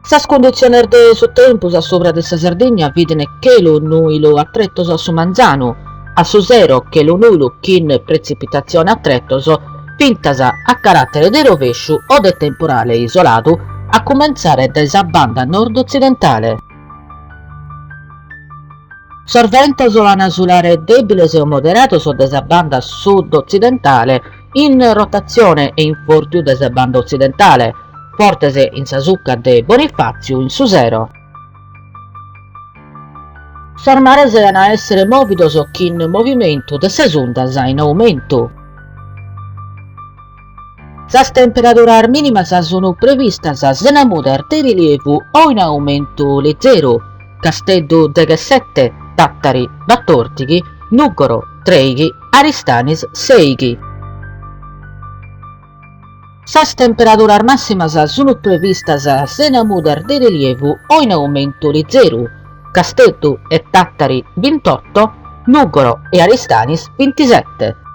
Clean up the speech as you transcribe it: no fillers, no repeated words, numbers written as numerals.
Sas condizioni de su tempus a sopra de sa Sardegna videne chelu nuilu attrettoso su manzanu, a su zero chelu nuilu chin precipitazione attrettoso, pintasa a carattere di rovesciu o de temporale isolato, a cominciare da sa banda nord-occidentale. Sorvento solana solare debile o moderato su desa banda sud-occidentale, in rotazione e in fortiu desa banda occidentale, portese in sa succa de Bonifazio in su zero. Sormare a essere movidos in movimento de ses ondas in aumento. Sas temperaturas minimas sono previstas sena muder de rilievo o in aumento leggero, Casteddu 17, Tattari 14, Nuggoro 3, Aristanis 6. Sas temperaturas massimas sono previstas sena muder de rilievo o in aumento leggero, Casteddu e Tattari 28, Nuggoro e Aristanis 27.